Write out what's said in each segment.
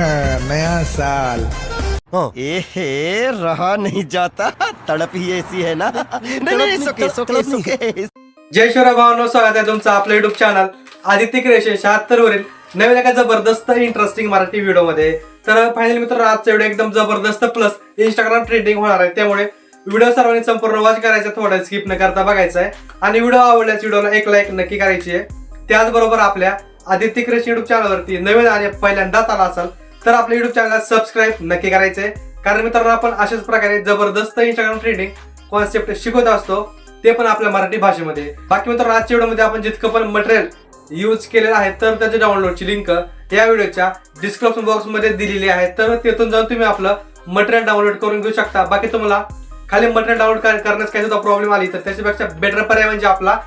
नया साल। रहा नहीं जाता, तड़प ही ऐसी है ना। नहीं, सुके। जय शिवराय भावांनो, स्वागत आहे तुमचं आपल्या युट्यूब चॅनल आदित्य क्रिएशन 76 वरील नवीन एका जबरदस्त इंटरेस्टिंग मराठी व्हिडिओ मध्ये। तर फायनली मित्रांनो, आजचा व्हिडिओ एकदम जबरदस्त प्लस इंस्टाग्राम ट्रेंडिंग होणार आहे, त्यामुळे व्हिडिओ सर्वांनी संपूर्ण वॉच करायचा, थोडा स्किप न करता बघायचा आहे आणि व्हिडिओ आवडल्यास व्हिडिओला एक लाईक नक्की करायची आहे। त्याचबरोबर आपल्या आदित्य क्रिएशन युट्यूब चॅनलवरती नवीन आणि पहिल्यांदाच आला असाल तर आपल्या युट्यूब चॅनलला सबस्क्राईब नक्की करायचंय, कारण मित्रांनो आपण अशाच प्रकारे जबरदस्त इंस्टाग्राम ट्रेंडिंग कॉन्सेप्ट शिकवत असतो, ते पण आपल्या मराठी भाषेमध्ये। बाकी मित्रांनो, आजच्या व्हिडिओमध्ये आपण जितकं पण मटेरियल यूज केलेलं आहे तर त्याच्या डाउनलोडची लिंक या व्हिडिओच्या डिस्क्रिप्शन बॉक्स मध्ये दिलेली आहे, तर तिथून जाऊन तुम्ही आपलं मटेरियल डाउनलोड करून घेऊ शकता। बाकी तुम्हाला खाली मटेरियल डाउनलोड करण्यास काही सुद्धा प्रॉब्लेम आली तर त्याच्यापेक्षा बेटर पर्याय म्हणजे आपला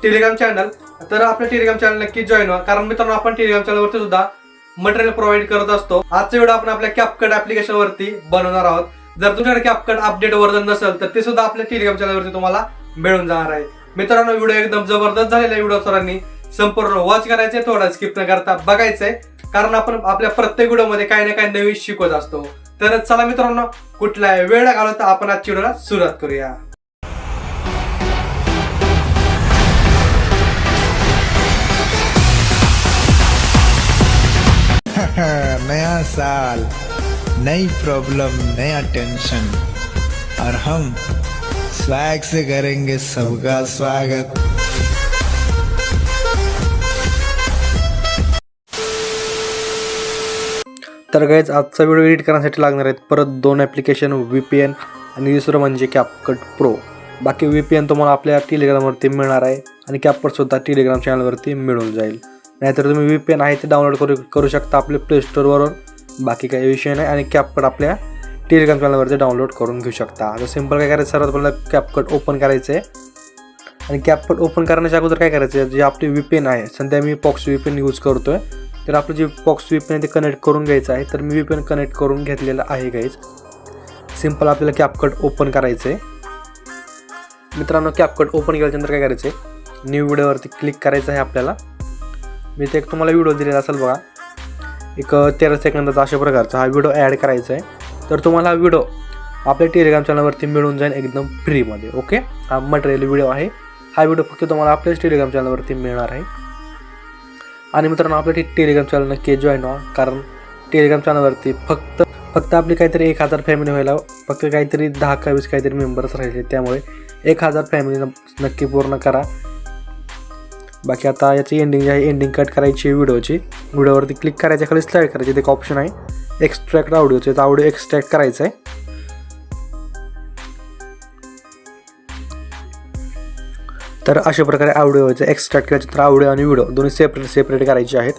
टेलिग्राम चॅनल। तर आपलं टेलिग्राम चॅनल नक्की जॉईन व्हा, कारण मित्रांनो आपण टेलिग्राम चॅनलवरती सुद्धा मटेरियल प्रोव्हाइड करत असतो। आजचा व्हिडिओ आपण आपल्या कॅपकट ऍप्लिकेशन वरती बनवणार आहोत। जर तुमच्याकडे कॅपकट अपडेट वर्जन नसेल तर ते सुद्धा आपल्या टेलिग्राम चॅनलवरती तुम्हाला मिळून जाणार आहे। मित्रांनो, व्हिडिओ एकदम जबरदस्त झालेला आहे, व्हिडिओ सर्वांनी संपूर्ण वॉच करायचे, थोडा स्किप न करता बघायचंय, कारण आपण आपल्या प्रत्येक व्हिडिओमध्ये काही ना काही नवीन शिकवत असतो। तर चला मित्रांनो, कुठलाही वेळ घालवता आपण आजच्या व्हिडिओला सुरुवात करूया। नया साल, नई प्रॉब्लम, नया टेंशन, और हम स्वैग से करेंगे सबका स्वागत। तर गाइस, आजचा व्हिडिओ एडिट करण्यासाठी लागणार आहेत परत दोन ॲप्लिकेशन, VPN आणि दुसरं म्हणजे कॅपकट प्रो। बाकी VPN तुम्हाला आपल्या टेलिग्रामवरती मिळणार आहे आणि कॅपकट सुद्धा टेलिग्राम चॅनलवरती मिळून जाईल। नाहीतर तुम्ही VPN आहे ते डाउनलोड करू शकता आपल्या प्ले स्टोअरवरून, बाकी काही विषय नाही। आणि कॅपकट आपल्या टेलिग्राम चॅनलवरती डाउनलोड करून घेऊ शकता। आता सिंपल काय करायचं, सर्वात पहिला कॅपकट ओपन करायचं आहे आणि कॅपकट ओपन करण्याच्या अगोदर काय करायचं आहे, जे आपली VPN आहे, सध्या मी पॉक्स VPN यूज करतोय, तर आपलं जे पॉक्स VPN आहे ते कनेक्ट करून घ्यायचं आहे। तर मी VPN कनेक्ट करून घेतलेलं आहे गाईज। सिंपल आपल्याला कॅपकट ओपन करायचं आहे। मित्रांनो, कॅपकट ओपन केल्यानंतर काय करायचं आहे, न्यू व्हिडिओवरती क्लिक करायचं आहे आपल्याला। मी ते एक तुम्हाला व्हिडिओ दिलेला असेल बघा, एक 13 सेकंदाचा अशा प्रकारचा हा व्हिडिओ ॲड करायचा आहे। तर तुम्हाला हा व्हिडिओ आपल्या टेलिग्राम चॅनलवरती मिळून जाईल एकदम फ्रीमध्ये। ओके, हा मटेरियल व्हिडिओ आहे, हा व्हिडिओ फक्त तुम्हाला आपल्याच टेलिग्राम चॅनलवरती मिळणार आहे। आणि मित्रांनो, आपल्या टेलिग्राम चॅनल नक्की जॉईन व्हा, कारण टेलिग्राम चॅनलवरती फक्त आपली काहीतरी 1000 फॅमिली व्हायला फक्त काहीतरी 10 का 20 काहीतरी मेंबर्स राहिले, त्यामुळे 1000 फॅमिली नक्की पूर्ण करा। बाकी आता याची एंडिंग आहे, एंडिंग कट करायची व्हिडिओची, व्हिडिओवरती क्लिक करायच्या खाली स्लाइड करायची, एक ऑप्शन आहे एक्स्ट्रॅक्ट ऑडिओचे, ऑडिओ एक्स्ट्रॅक्ट करायचं आहे। तर अशा प्रकारे ऑडिओचं एक्स्ट्रॅक्ट करायचं, तर ऑडिओ आणि व्हिडिओ दोन्ही सेपरेट करायचे आहेत।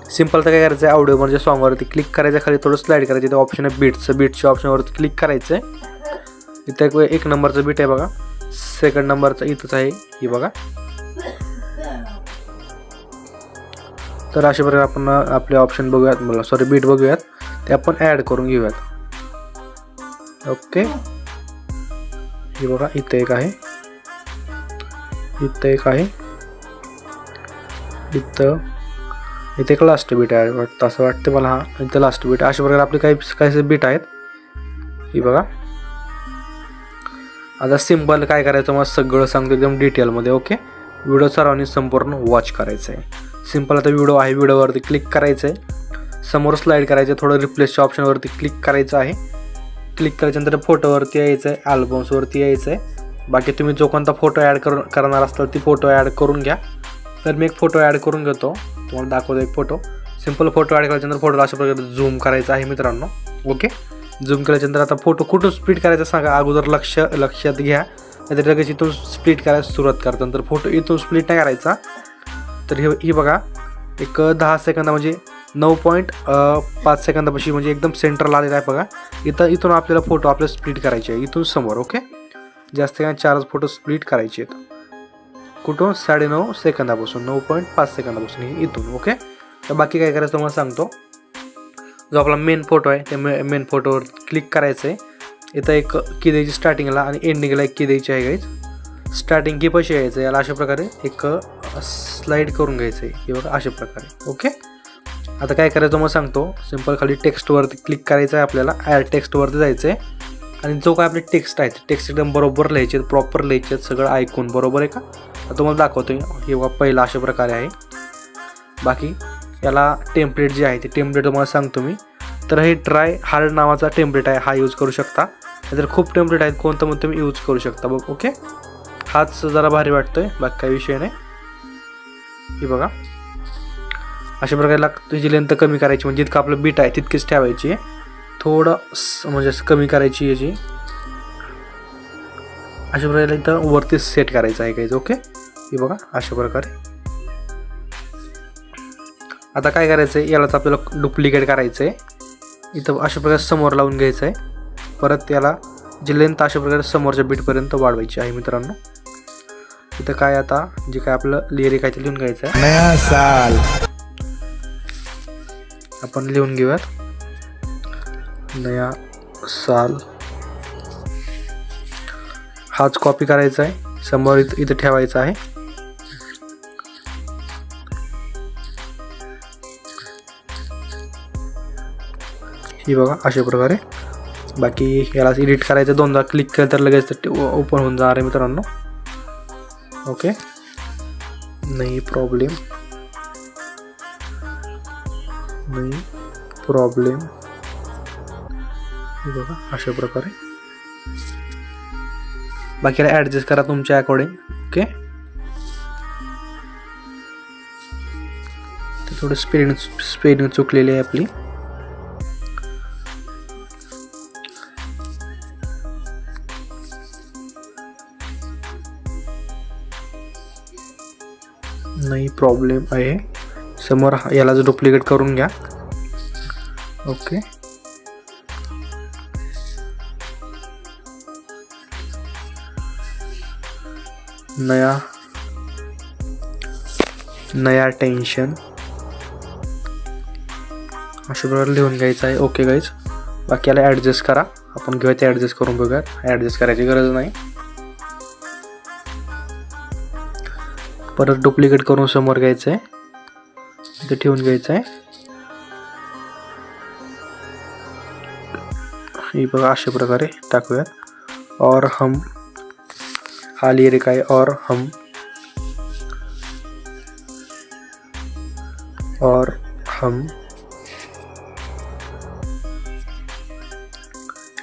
सिंपल तर काय करायचं आहे, ऑडिओ म्हणजे सॉन्गवरती क्लिक करायचं, खाली थोडं स्लाइड करायचं, ते ऑप्शन आहे बीटच्या ऑप्शनवरती क्लिक करायचं आहे। इथं 1 नंबरचं बीट आहे बघा, सेकंड नंबरचं इथंच आहे, ही बघा। तर अशा प्रकारे आपण आपले ऑप्शन बघूयात, बीट बघूयात, ते आपण ॲड करून घेऊयात। ओके, हे बघा, इथं एक आहे, इथं एक आहे, इथे एक लास्ट बीट आहे वाटतं, असं वाटतं मला। हा इथं लास्ट बीट, अशा प्रकारे आपले काही बीट आहेत, ही बघा। आता सिंपल काय करायचं, मला सगळं सांगतो एकदम डिटेलमध्ये। ओके, व्हिडिओ सर्वांनी संपूर्ण वॉच करायचं आहे। सिंपल आता व्हिडिओ आहे, व्हिडिओवरती क्लिक करायचं आहे, समोर स्लाइड करायचं, थोडं रिप्लेसच्या ऑप्शनवरती क्लिक करायचं आहे। क्लिक करायच्यानंतर फोटोवरती यायचं आहे, अल्बम्सवरती यायचं आहे। बाकी तुम्ही जो कोणता फोटो ॲड करणार असताल ती फोटो ॲड करून घ्या। तर मी एक फोटो ॲड करून घेतो, तुम्हाला दाखवतो एक फोटो। सिंपल फोटो ॲड केल्यानंतर फोटोला अशा प्रकारे झूम करायचं आहे मित्रांनो। ओके, झूम केल्यानंतर आता फोटो कुठून स्प्लिट करायचं सांगा, अगोदर लक्षात घ्या, नाहीतर लगेच इथून स्प्लिट करायला सुरुवात करता, तर फोटो इथून स्प्लिट नाही करायचा। तर ही बघा, एक 10 सेकंद म्हणजे 9.5 सेकंदापाशी म्हणजे एकदम सेंटरला आलेला आहे बघा। इथून आपल्याला फोटो आपल्याला स्प्लिट करायचे आहे, इथून समोर। ओके, जास्त काय 4 फोटो स्प्लिट करायचे आहेत, कुठून 9.5 सेकंदापासून, 9.5 सेकंदापासून ही इथून। ओके, तर बाकी काय करायचं तुम्हाला सांगतो, जो आपला मेन फोटो आहे त्या मेन फोटोवर क्लिक करायचं आहे। इथं एक की द्यायची स्टार्टिंगला आणि एंडिंगला एक की द्यायची आहे गाईज। स्टार्टिंग की पैसे यायचं, याला अशा प्रकारे एक स्लाइड करून घ्यायचं आहे, हे बघा अशा प्रकारे। ओके, आता काय करायचं मग सांगतो. सिंपल खाली टेक्स्टवरती क्लिक करायचं आहे आपल्याला. ॲड टेक्स्टवरती जायचं आहे आणि जो काय आपले टेक्स्ट आहे टेक्स्ट एकदम बरोबर लिहायचे, प्रॉपर लिहायचे, सगळं ऐकून. बरोबर आहे का? आता तुम्हाला दाखवतो हे बघा, पहिला अशा प्रकारे आहे. बाकी याला टेम्पलेट जे आहे ते टेम्पलेट तुम्हाला सांगतो मी. तर हे ट्राय हार्ड नावाचा टेम्पलेट आहे, हा यूज करू शकता. तर खूप टेम्पलेट आहेत, कोणतं मग तुम्ही यूज करू शकता बघ. ओके, हाच जरा भारी वाटतोय, बाकी काही विषय नाही. हे बघा अशा प्रकारे तुझी लेंथ कमी करायची, म्हणजे जितकं आपलं बीट आहे तितकीच ठेवायची आहे. थोडं म्हणजे कमी करायची याची. अशा प्रकारे इथं वरती सेट करायचं आहे काही. ओके, हे बघा अशा प्रकारे. आता काय करायचं आहे, यालाच आपल्याला डुप्लिकेट करायचं आहे. इथं अशा प्रकारे समोर लावून घ्यायचं आहे. परत याला जी लेंथ अशा प्रकारे समोरच्या बीटपर्यंत वाढवायची आहे मित्रांनो. इथं काय आता जे काय आपलं लिरिक आहे ते लिहून घ्यायचं आहे. नया साल आपण लिहून घेऊयात, नया साल. हाच कॉपी करायचा आहे, समोर इथं ठेवायचा आहे. ही बघा अशा प्रकारे. बाकी याला एडिट करायचं, दोनदा क्लिक केलं तर लगेच ओपन होऊन जाणार आहे मित्रांनो. ओके, नाही प्रॉब्लेम. बघा अशा प्रकारे. बाकी याला ॲडजस्ट करा तुमच्या अकॉर्डिंग. ओके, ते थोडं स्पेलिंग चुकलेली आहे आपली. नाही प्रॉब्लेम आहे. समोर याला डुप्लिकेट करून घ्या. ओके, नया टेन्शन अशा प्रकारे लिहून घ्यायचं आहे. ओके गाईज, बाकी याला ॲडजस्ट करा. आपण घेऊया ते ॲडजस्ट करून बघूया. ॲडजस्ट करायची गरज नाही. परत डुप्लिकेट करून समोर घ्यायचं आहे, इथे ठेवून घ्यायचं आहे. हे बघा अशा प्रकारे टाकूया. और हम, हा लिरिक आहे. और हम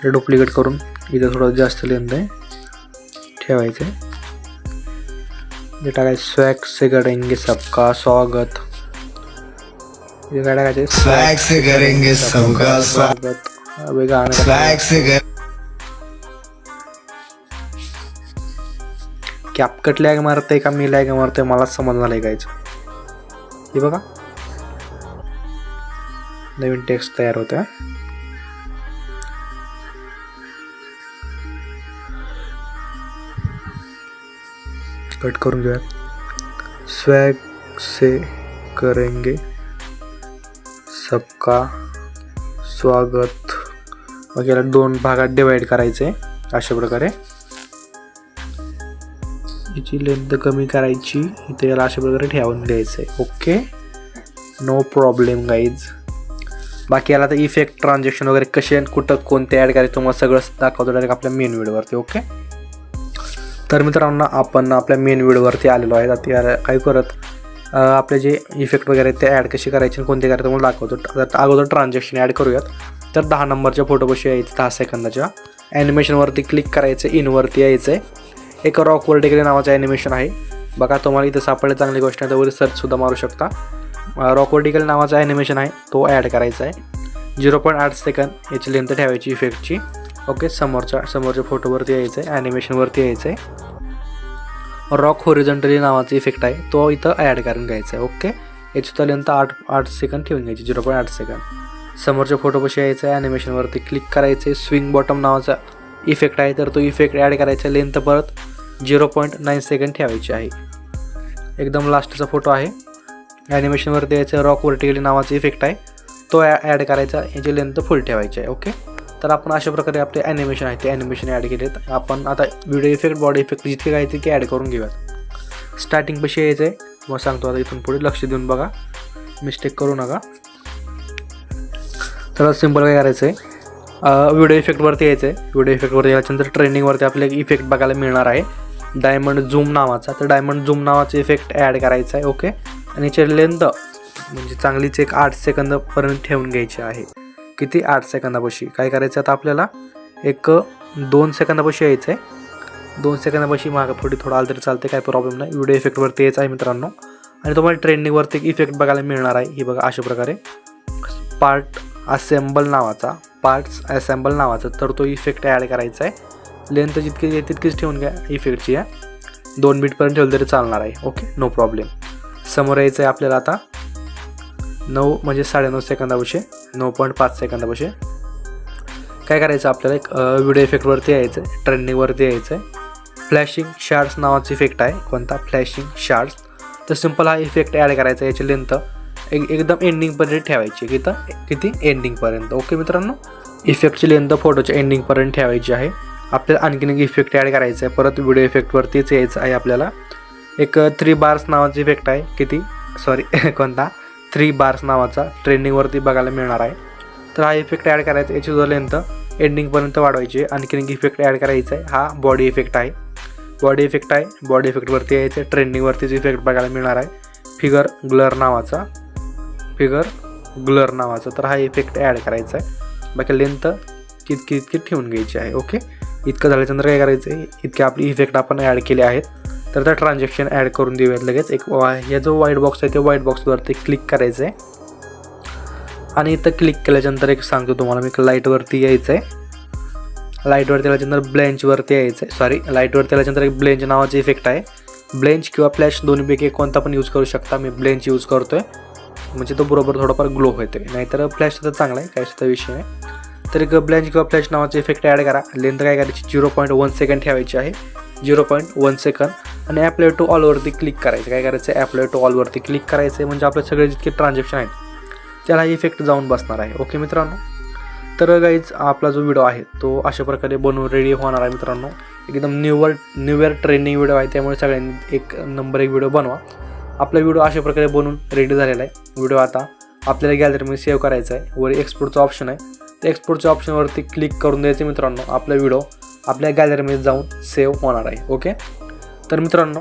डुप्लिकेट करून इथं थोडं जास्त लेंथ आहे ठेवायचं आहे. ये टाकायचं स्वैग से करेंगे सबका स्वागत. ये काय टाकायचे, स्वैग से करेंगे सबका स्वागत. अबे गाणं स्वैग से कॅपकट लॅग मारते का मी लॅग मारते मला समज झालंय कायच. हे बघा नवीन टेक्स्ट तयार होतं. कट करून घेऊया. स्वैग से करेंगे सबका स्वागत. मग याला 2 भागात डिवाइड करायचे अशा प्रकारे. याची लेंथ कमी करायची, इथे याला अशा प्रकारे ठेवून घ्यायचंय. Okay, no problem guys. बाकी याला तर इफेक्ट ट्रान्झॅक्शन वगैरे कसे कुठं कोणते ॲड करायचे तुम्हाला सगळं दाखवतो डायरेक्ट आपल्या मेन व्हिडिओवरती. ओके, तर मित्रांनो आपण आपल्या मेन व्हिडिओवरती आलेलो आहे. आता काय करत आपले जे इफेक्ट वगैरे ते ॲड कसे करायचे आणि कोणते करायचे तुम्हाला दाखवतो. आता अगोदर ट्रान्झॅक्शन ॲड करूयात. तर 10 नंबरच्या फोटोपाशी यायचं, 10 सेकंदाच्या ॲनिमेशनवरती क्लिक करायचं, इनवरती यायचं आहे. एक रॉक वर्टिकली नावाचं ॲनिमेशन आहे बघा, तुम्हाला इथं सापडले चांगली गोष्ट आहे, त्यावर सर्चसुद्धा मारू शकता. रॉक वर्टिकल नावाचा ॲनिमेशन आहे तो ॲड करायचा आहे. 0.8 सेकंद याची लेंथ ठेवायची इफेक्टची. ओके, समोरच्या फोटोवरती यायचं आहे, ॲनिमेशनवरती यायचं आहे. रॉक होरिझॉन्टली नावाचा इफेक्ट आहे तो इथं ॲड करून घ्यायचा आहे. ओके, याची लेंथ 8 सेकंद ठेवून घ्यायची, 0.8 सेकंद. समोरच्या फोटोपाशी यायचं आहे, ॲनिमेशनवरती क्लिक करायचं आहे. स्विंग बॉटम नावाचा इफेक्ट आहे तर तो इफेक्ट ॲड करायचा. लेंथ परत 0.9 सेकंड ठेवायची आहे. एकदम लास्टचा फोटो आहे, ॲनिमेशनवरती यायचं. रॉक वर्टिकली नावाचा इफेक्ट आहे तो ॲड करायचा, याची लेंथ फुल ठेवायची आहे. ओके, तर आपण अशा प्रकारे आपले ॲनिमेशन आहे ते ॲनिमेशन ॲड केलेत. आपण आता व्हिडिओ इफेक्ट, बॉडी इफेक्ट जितके काय तितके ॲड करून घेऊयात. स्टार्टिंग कशी यायचं आहे मग सांगतो. आता इथून पुढे लक्ष देऊन बघा, मिस्टेक करू नका. तर सिम्पल काय करायचं आहे, व्हिडिओ इफेक्टवरती यायचं आहे. व्हिडिओ इफेक्टवरती याच्यानंतर ट्रेंडिंगवरती आपल्याला इफेक्ट बघायला मिळणार आहे डायमंड झूम नावाचा. तर डायमंड झूम नावाचा इफेक्ट ॲड करायचा आहे. ओके, आणि याची लेंथ म्हणजे चांगलीच एक 8 सेकंदापर्यंत ठेवून घ्यायची आहे. किती? 8 सेकंदापाशी. काय करायचं आता आपल्याला, एक 2 सेकंदापाशी यायचं आहे. 2 सेकंदापाशी मागं थोडं आलं तरी चालते, काय प्रॉब्लेम नाही. व्हिडिओ इफेक्टवरती यायचं आहे मित्रांनो. आणि तुम्हाला ट्रेंडिंगवरती एक इफेक्ट बघायला मिळणार आहे. ही बघा अशा प्रकारे पार्ट्स असेंबल नावाचा. तर तो इफेक्ट ॲड करायचा आहे. लेंथ जितकी तितकीच ठेवून घ्या इफेक्टची. 2 मिनिटपर्यंत ठेवलं तरी चालणार आहे. Okay, no problem. समोर यायचं आहे आपल्याला आता 9 म्हणजे 9.5 सेकंदापाशी, 9.5 सेकंदापाशी. काय करायचं आपल्याला, एक व्हिडिओ इफेक्टवरती यायचं आहे, ट्रेंडिंगवरती यायचं आहे. फ्लॅशिंग शार्ट्स नावाचा इफेक्ट आहे. कोणता? Flashing shorts. तर सिम्पल हा इफेक्ट ॲड करायचा. याची लेंथ एकदम एंडिंगपर्यंत ठेवायची. किती? एंडिंगपर्यंत. ओके मित्रांनो, इफेक्टची लेंथ फोटोच्या एंडिंगपर्यंत ठेवायची आहे. आपल्याला आणखीन एक इफेक्ट ॲड करायचा आहे. परत व्हिडिओ इफेक्टवरतीच यायचं आहे आपल्याला. एक 3 बार्स नावाचा इफेक्ट आहे. कोणता? 3 बार्स नावाचा ट्रेंडिंगवरती बघायला मिळणार आहे. तर हा इफेक्ट ॲड करायचा. याची सुद्धा लेंथ एंडिंगपर्यंत वाढवायची आहे. आणखीन एक इफेक्ट ॲड करायचा आहे. हा बॉडी इफेक्ट आहे. बॉडी इफेक्टवरती यायचं आहे. ट्रेंडिंगवरतीच इफेक्ट बघायला मिळणार आहे. फिगर ग्लर नावाचा. तर हा इफेक्ट ॲड करायचा आहे. बाकी लेंथ इतकी ठेवून घ्यायची आहे. ओके, इतकं झाल्यानंतर काय करायचं आहे, इतके आपले इफेक्ट आपण ॲड केले आहेत. तर त्या ट्रान्झॅक्शन ॲड करून देऊयात लगेच. एक ह्या जो व्हाईट बॉक्स आहे, त्या व्हाईट बॉक्सवरती क्लिक करायचं आहे. आणि इथं क्लिक केल्याच्यानंतर एक सांगतो तुम्हाला मी, लाईटवरती यायचं आहे. लाईटवरती आल्याच्यानंतर ब्लेंचवरती यायचं आहे. लाईटवरती आल्याच्यानंतर एक ब्लेंच नावाचा इफेक्ट आहे. ब्लेंच किंवा फ्लॅश दोन्हीपैकी कोणता पण यूज करू शकता. मी ब्लेंच यूज करतो आहे, म्हणजे तो बरोबर थोडाफार ग्लो होते. नाहीतर फ्लॅश सुद्धा चांगला आहे, काय सुद्धा विषय नाही. तर एक ब्लेंच किंवा फ्लॅश नावाचा इफेक्ट ॲड करा. लेंथ काय करायची, 0.1 सेकंड ठेवायची आहे. 0.1 सेकंद. आणि ॲप्लाय टू ऑलवरती क्लिक करायचं. काय करायचं आहे, ॲप्लाय टू ऑलवरती क्लिक करायचं आहे. म्हणजे आपले सगळे जितके ट्रान्झॅक्शन आहेत त्याला इफेक्ट जाऊन बसणार आहे. ओके मित्रांनो, तर गाईज आपला जो व्हिडिओ आहे तो अशा प्रकारे बनवून रेडी होणार आहे मित्रांनो. एकदम न्यूअर ट्रेंडिंग व्हिडिओ आहे, त्यामुळे सगळ्यांनी एक व्हिडिओ बनवा. आपला व्हिडिओ अशा प्रकारे बनवून रेडी झालेला आहे. व्हिडिओ आता आपल्याला गॅलरीमध्ये सेव्ह करायचा आहे. वर एक्सपोर्टचा ऑप्शन आहे, त्या एक्सपोर्टच्या ऑप्शनवरती क्लिक करून द्यायचं मित्रांनो. आपला व्हिडिओ आपल्या गॅलरीमध्ये जाऊन सेव्ह होणार आहे. ओके, तर मित्रांनो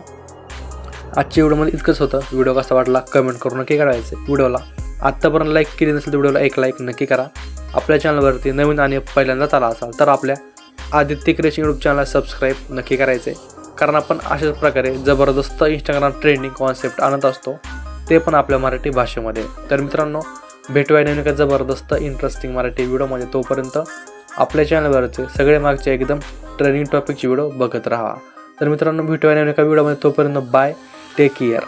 आजच्या व्हिडिओमध्ये इतकंच होतं. व्हिडिओ कसा वाटला कमेंट करून नक्की करायचं. व्हिडिओला आत्तापर्यंत लाईक केली नसेल तर व्हिडिओला एक लाईक नक्की करा. आपल्या चॅनलवरती नवीन आणि पहिल्यांदाच आला असाल तर आपल्या आदित्य क्रिएशन यूट्यूब चॅनलला सबस्क्राईब नक्की करायचं आहे. कारण आपण अशाच प्रकारे जबरदस्त इंस्टाग्राम ट्रेंडिंग कॉन्सेप्ट आणत असतो, ते पण आपल्या मराठी भाषेमध्ये. तर मित्रांनो भेटूया नवीन एका जबरदस्त इंटरेस्टिंग मराठी व्हिडिओमध्ये. तोपर्यंत आपल्या चॅनलवरचे सगळे मागचे एकदम ट्रेनिंग टॉपिकचे व्हिडिओ बघत राहा. तर मित्रांनो भेटूया नवीन एका व्हिडिओमध्ये. तोपर्यंत बाय, टेक केअर.